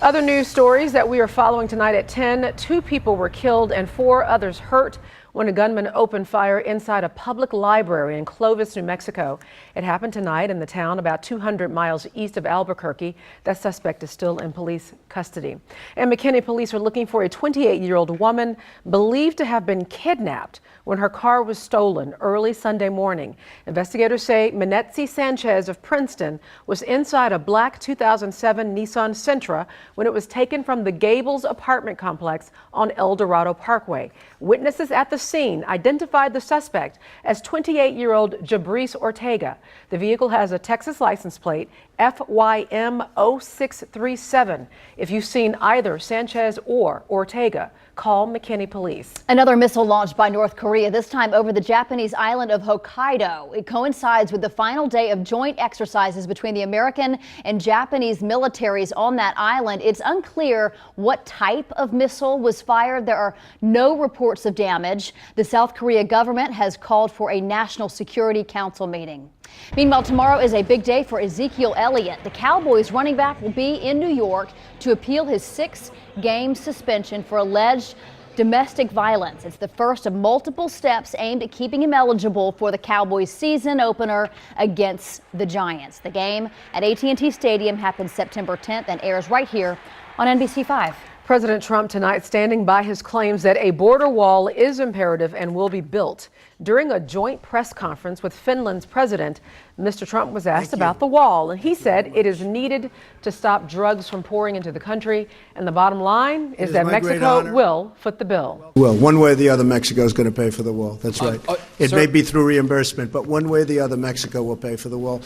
Other news stories that we are following tonight at 10, 2 people were killed and 4 others hurt when a gunman opened fire inside a public library in Clovis, New Mexico. It happened tonight in the town about 200 miles east of Albuquerque. That suspect is still in police custody. And McKinney police are looking for a 28-year-old woman believed to have been kidnapped when her car was stolen early Sunday morning. Investigators say Minetzi Sanchez of Princeton was inside a black 2007 Nissan Sentra when it was taken from the Gables apartment complex on El Dorado Parkway. Witnesses at the scene identified the suspect as 28-year-old Jabrice Ortega. The vehicle has a Texas license plate, FYM 0637. If you've seen either Sanchez or Ortega, call McKinney Police. Another missile launched by North Korea, this time over the Japanese island of Hokkaido. It coincides with the final day of joint exercises between the American and Japanese militaries on that island. It's unclear what type of missile was fired. There are no reports of damage. The South Korea government has called for a National Security Council meeting. Meanwhile, tomorrow is a big day for Ezekiel Elliott. The Cowboys running back will be in New York to appeal his 6-game suspension for alleged domestic violence. It's the first of multiple steps aimed at keeping him eligible for the Cowboys season opener against the Giants. The game at AT&T Stadium happens September 10th and airs right here on NBC5. President Trump tonight standing by his claims that a border wall is imperative and will be built. During a joint press conference with Finland's president, Mr. Trump was asked about the wall, and he said it is needed to stop drugs from pouring into the country. And the bottom line is that Mexico will foot the bill. Well, one way or the other, Mexico is going to pay for the wall. That's right. It may be through reimbursement, but one way or the other, Mexico will pay for the wall.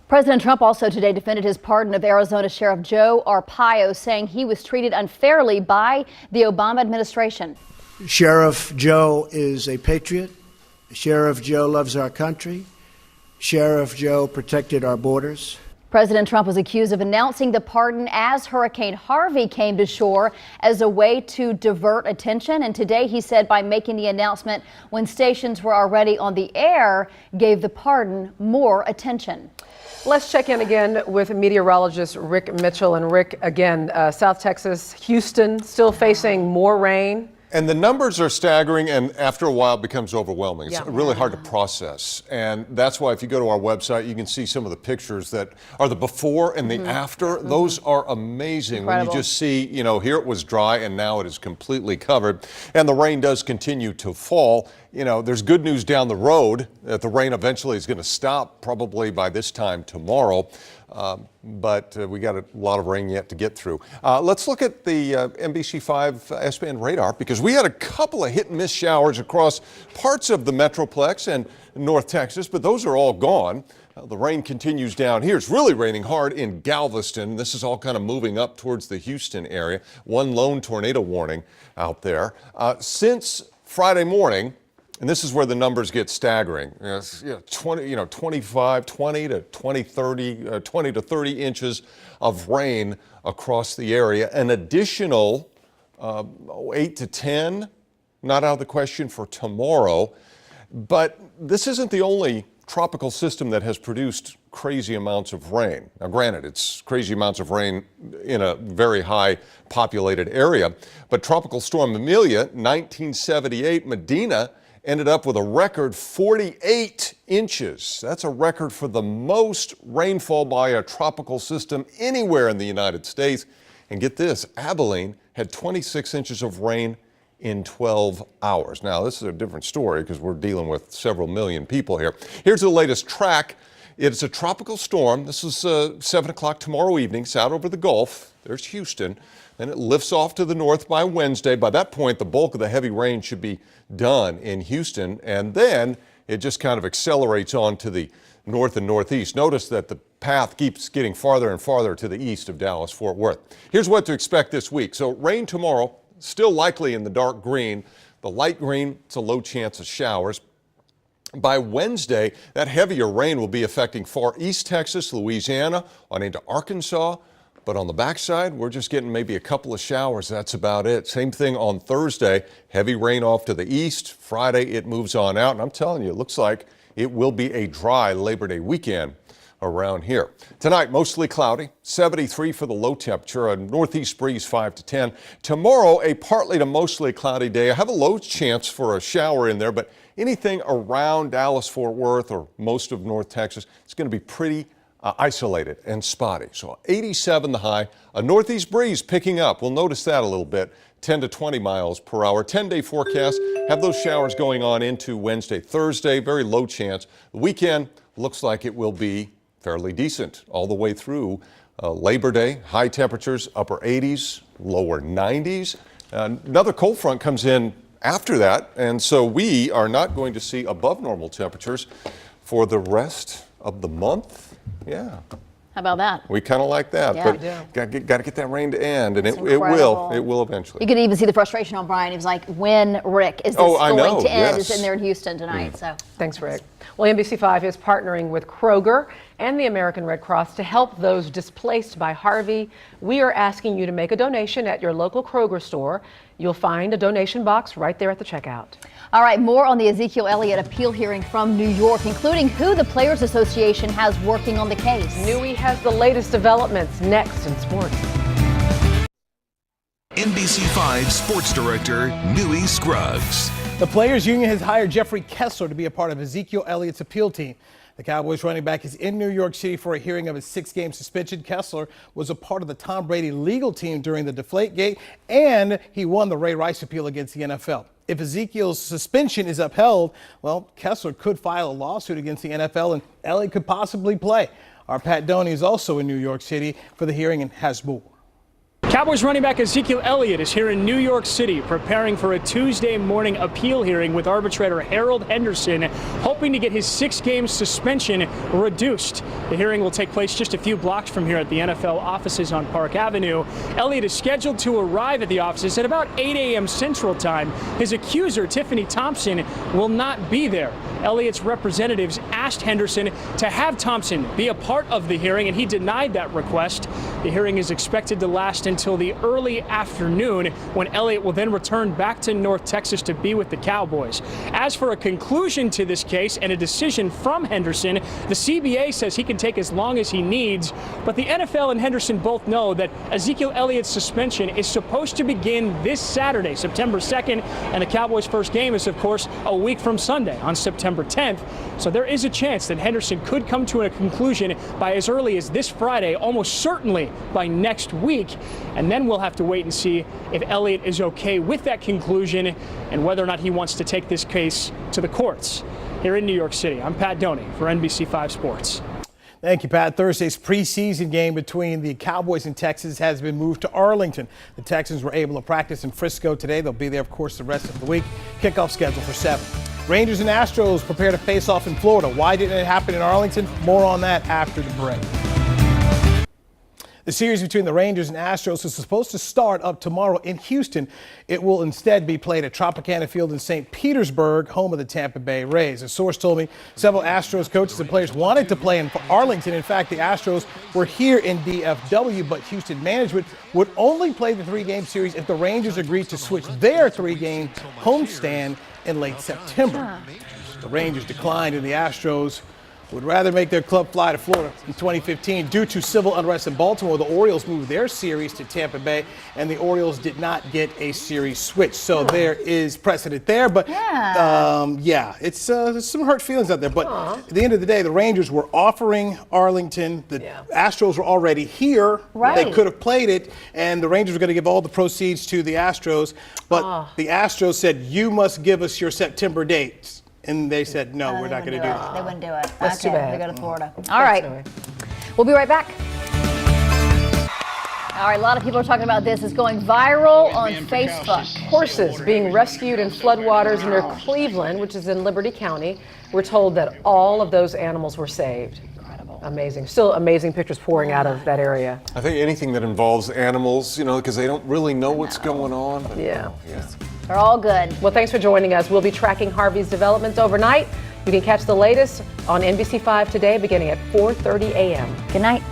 President Trump also today defended his pardon of Arizona Sheriff Joe Arpaio, saying he was treated unfairly by the Obama administration. Sheriff Joe is a patriot. Sheriff Joe loves our country. Sheriff Joe protected our borders. President Trump was accused of announcing the pardon as Hurricane Harvey came to shore as a way to divert attention. And today he said by making the announcement when stations were already on the air, gave the pardon more attention. Let's check in again with meteorologist Rick Mitchell. And Rick, again, South Texas, Houston, still facing more rain. And the numbers are staggering, and after a while it becomes overwhelming. It's Yeah. really hard to process. And that's why if you go to our website, you can see some of the pictures that are the before and the after. Those are amazing. Incredible. When you just see, you know, here it was dry and now it is completely covered. And the rain does continue to fall. You know, there's good news down the road that the rain eventually is going to stop probably by this time tomorrow. But we got a lot of rain yet to get through. Let's look at the NBC5 S-band radar, because we had a couple of hit and miss showers across parts of the Metroplex and North Texas, but those are all gone. The rain continues down here. It's really raining hard in Galveston. This is all kind of moving up towards the Houston area. One lone tornado warning out there. Since Friday morning, and this is where the numbers get staggering. 25, 20 to 20, 30, 20 to 30 inches of rain across the area. An additional 8 to 10, not out of the question for tomorrow. But this isn't the only tropical system that has produced crazy amounts of rain. Now, granted, it's crazy amounts of rain in a very high populated area. But Tropical Storm Amelia, 1978, Medina, ended up with a record 48 inches. That's a record for the most rainfall by a tropical system anywhere in the United States. And get this, Abilene had 26 inches of rain in 12 hours. Now, this is a different story because we're dealing with several million people here. Here's the latest track. It's a tropical storm. This is 7 o'clock tomorrow evening. It's out over the Gulf. There's Houston. Then it lifts off to the north by Wednesday. By that point, the bulk of the heavy rain should be done in Houston. And then it just kind of accelerates on to the north and northeast. Notice that the path keeps getting farther and farther to the east of Dallas-Fort Worth. Here's what to expect this week. So rain tomorrow, still likely in the dark green. The light green, it's a low chance of showers. By Wednesday, that heavier rain will be affecting far east Texas, Louisiana, on into Arkansas. But on the backside, we're just getting maybe a couple of showers. That's about it. Same thing on Thursday. Heavy rain off to the east. Friday, it moves on out. And I'm telling you, it looks like it will be a dry Labor Day weekend around here. Tonight, mostly cloudy, 73 for the low temperature, a northeast breeze 5 to 10. Tomorrow, a partly to mostly cloudy day. I have a low chance for a shower in there, but anything around Dallas-Fort Worth or most of North Texas, it's going to be pretty isolated and spotty. So 87 the high, a northeast breeze picking up. We'll notice that a little bit, 10 to 20 miles per hour. 10-day forecast, have those showers going on into Wednesday, Thursday, very low chance. The weekend looks like it will be fairly decent all the way through Labor Day. High temperatures, upper 80s, lower 90s. Another cold front comes in after that, and so we are not going to see above normal temperatures for the rest of the month. Yeah. How about that? We kind of like that, Yeah. but got to get that rain to end, and it incredible. will eventually. You could even see the frustration on Brian. He was like, when, Rick, is this going to end? It's in there in Houston tonight. So Thanks, Rick. Well, NBC5 is partnering with Kroger and the American Red Cross to help those displaced by Harvey. We are asking you to make a donation at your local Kroger store. You'll find a donation box right there at the checkout. All right, more on the Ezekiel Elliott appeal hearing from New York, including who the Players Association has working on the case. Newey has the latest developments next in sports. NBC5 Sports Director Newey Scruggs. The Players Union has hired Jeffrey Kessler to be a part of Ezekiel Elliott's appeal team. The Cowboys running back is in New York City for a hearing of his 6-game suspension. Kessler was a part of the Tom Brady legal team during the Deflategate, and he won the Ray Rice appeal against the NFL. If Ezekiel's suspension is upheld, well, Kessler could file a lawsuit against the NFL, and Elliott could possibly play. Our Pat Doney is also in New York City for the hearing and has more. Cowboys running back Ezekiel Elliott is here in New York City preparing for a Tuesday morning appeal hearing with arbitrator Harold Henderson, hoping to get his 6-game suspension reduced. The hearing will take place just a few blocks from here at the NFL offices on Park Avenue. Elliott is scheduled to arrive at the offices at about 8 a.m. Central Time. His accuser, Tiffany Thompson, will not be there. Elliott's representatives asked Henderson to have Thompson be a part of the hearing, and he denied that request. The hearing is expected to last until until the early afternoon, when Elliott will then return back to North Texas to be with the Cowboys. As for a conclusion to this case and a decision from Henderson, the CBA says he can take as long as he needs, but the NFL and Henderson both know that Ezekiel Elliott's suspension is supposed to begin this Saturday, September 2nd, and the Cowboys' first game is, of course, a week from Sunday on September 10th. So there is a chance that Henderson could come to a conclusion by as early as this Friday, almost certainly by next week. And then we'll have to wait and see if Elliott is okay with that conclusion and whether or not he wants to take this case to the courts. Here in New York City, I'm Pat Doney for NBC5 Sports. Thank you, Pat. Thursday's preseason game between the Cowboys and Texans has been moved to Arlington. The Texans were able to practice in Frisco today. They'll be there, of course, the rest of the week. Kickoff scheduled for 7. Rangers and Astros prepare to face off in Florida. Why didn't it happen in Arlington? More on that after the break. The series between the Rangers and Astros is supposed to start up tomorrow in Houston. It will instead be played at Tropicana Field in St. Petersburg, home of the Tampa Bay Rays. A source told me several Astros coaches and players wanted to play in Arlington. In fact, the Astros were here in DFW, but Houston management would only play the 3-game series if the Rangers agreed to switch their 3-game homestand in late September. The Rangers declined, and the Astros would rather make their club fly to Florida. In 2015, due to civil unrest in Baltimore, the Orioles moved their series to Tampa Bay, and the Orioles did not get a series switch. So there is precedent there. But it's there's some hurt feelings out there. But at the end of the day, the Rangers were offering Arlington. The Astros were already here. Right. They could have played it, and the Rangers were going to give all the proceeds to the Astros. But the Astros said, you must give us your September dates. And they said, no, we're not going to do that. They wouldn't do it. That's too bad. They go to Florida. All right. We'll be right back. All right, a lot of people are talking about this. It's going viral on Facebook. Horses being rescued in floodwaters near Cleveland, which is in Liberty County. We're told that all of those animals were saved. Incredible. Amazing. Still amazing pictures pouring out of that area. I think anything that involves animals, because they don't really know what's going on. But, yeah. They're all good. Well, thanks for joining us. We'll be tracking Harvey's developments overnight. You can catch the latest on NBC5 today beginning at 4:30 a.m. Good night.